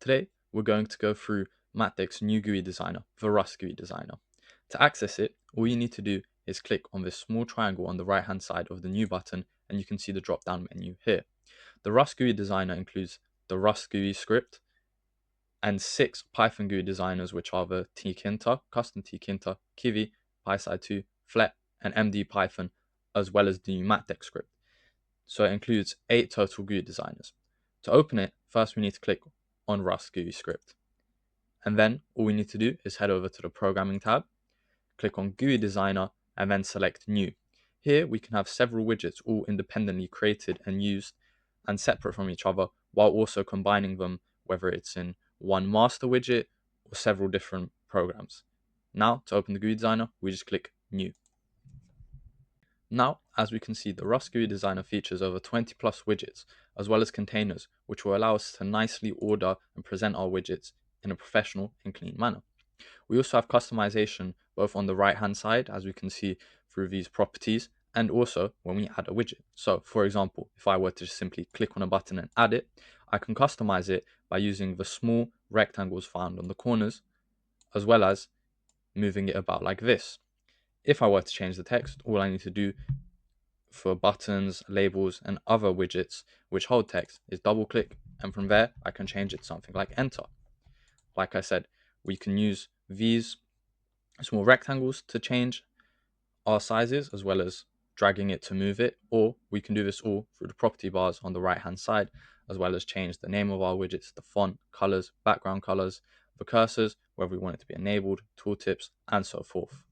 Today, we're going to go through MatDeck's new GUI designer, the Rust GUI designer. To access it, all you need to do is click on this small triangle on the right hand side of the new button and you can see the drop down menu here. The Rust GUI designer includes the Rust GUI script and 6 Python GUI designers, which are the tkinter, custom tkinter, Kiwi, PySide2, Flet, and MD-Python, as well as the new MatDeck script. So it includes 8 total GUI designers. To open it, first we need to click on Rust GUI script. And then all we need to do is head over to the programming tab, click on GUI designer, and then select new. Here we can have several widgets all independently created and used and separate from each other, while also combining them, whether it's in one master widget or several different programs. Now to open the GUI designer, we just click new. Now, as we can see, the Rust GUI designer features over 20 plus widgets, as well as containers, which will allow us to nicely order and present our widgets in a professional and clean manner. We also have customization both on the right hand side, as we can see through these properties, and also when we add a widget. So for example, if I were to just simply click on a button and add it, I can customize it by using the small rectangles found on the corners, as well as moving it about like this. If I were to change the text, all I need to do for buttons, labels, and other widgets which hold text is double click, and from there I can change it to something like enter. Like I said, we can use these small rectangles to change our sizes, as well as dragging it to move it, or we can do this all through the property bars on the right hand side, as well as change the name of our widgets, the font, colors, background colors, the cursors, whether we want it to be enabled, tooltips, and so forth.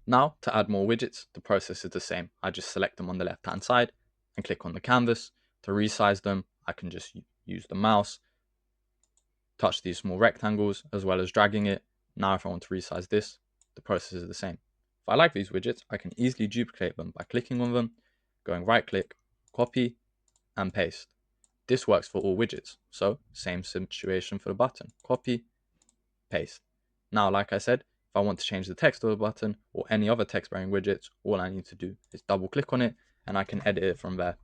Now, to add more widgets, the process is the same. I just select them on the left hand side and click on the canvas. To resize them, I can just use the mouse, touch these small rectangles, as well as dragging it. Now if I want to resize this, the process is the same. If I like these widgets, I can easily duplicate them by clicking on them, going right click, copy, and paste. This works for all widgets, so same situation for the button. Copy, paste. Now, like I said, if I want to change the text of the button or any other text bearing widgets, all I need to do is double click on it and I can edit it from there.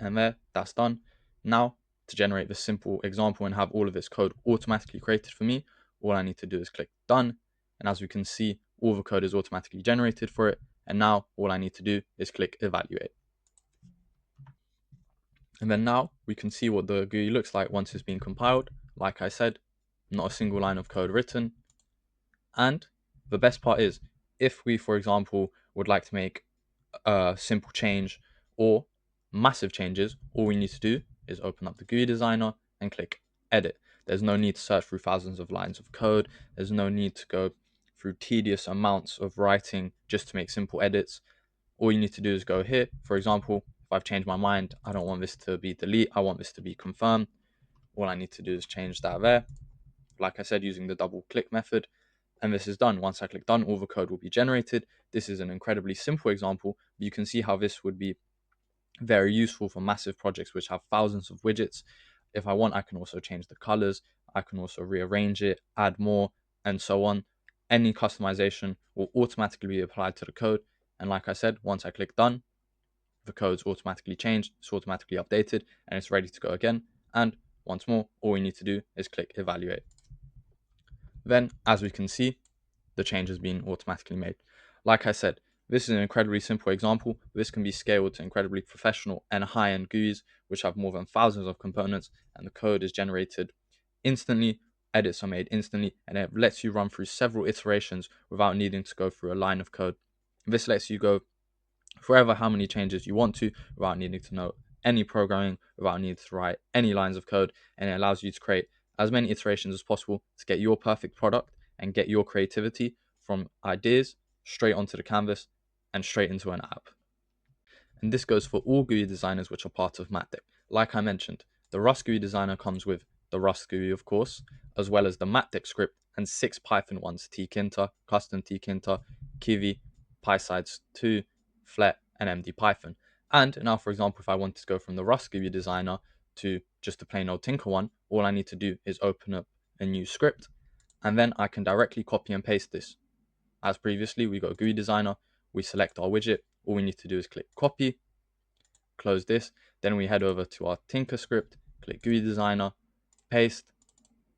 And there, that's done. Now, to generate this simple example and have all of this code automatically created for me, all I need to do is click done. And as we can see, all the code is automatically generated for it. And now all I need to do is click evaluate. And then now we can see what the GUI looks like once it's been compiled. Like I said, not a single line of code written. And the best part is, if we, for example, would like to make a simple change or massive changes, all we need to do is open up the GUI designer and click edit. There's no need to search through thousands of lines of code. There's no need to go through tedious amounts of writing just to make simple edits. All you need to do is go here. For example, if I've changed my mind, I don't want this to be delete, I want this to be confirm. All I need to do is change that there. Like I said, using the double click method. And this is done. Once I click done, all the code will be generated. This is an incredibly simple example, but you can see how this would be very useful for massive projects which have thousands of widgets. If I want, I can also change the colors. I can also rearrange it, add more, and so on. Any customization will automatically be applied to the code. And like I said, once I click done, the code's automatically changed, it's automatically updated, and it's ready to go again. And once more, all we need to do is click evaluate. Then, as we can see, the change has been automatically made. Like I said, this is an incredibly simple example. This can be scaled to incredibly professional and high-end GUIs, which have more than thousands of components, and the code is generated instantly, edits are made instantly, and it lets you run through several iterations without needing to go through a line of code. This lets you go forever how many changes you want to without needing to know any programming, without needing to write any lines of code, and it allows you to create as many iterations as possible to get your perfect product and get your creativity from ideas straight onto the canvas and straight into an app. And this goes for all GUI designers which are part of MatDeck. Like I mentioned, the Rust GUI designer comes with the Rust GUI, of course, as well as the MatDeck script and 6 Python ones: tkinter, custom tkinter, Kiwi, PySide2, Flet, and MD-Python. And now, for example, if I wanted to go from the Rust GUI designer to just a plain old Tinker one, all I need to do is open up a new script, and then I can directly copy and paste this. As previously, we got GUI designer, we select our widget, all we need to do is click copy, close this. Then we head over to our Tinker script, click GUI Designer, paste,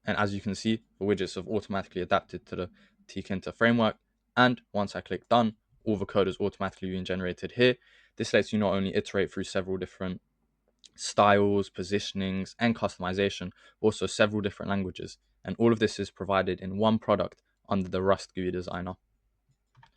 and as you can see, the widgets have automatically adapted to the Tkinter framework. And once I click done, all the code is automatically being generated here. This lets you not only iterate through several different styles, positionings, and customization, but also several different languages. And all of this is provided in one product under the Rust GUI Designer.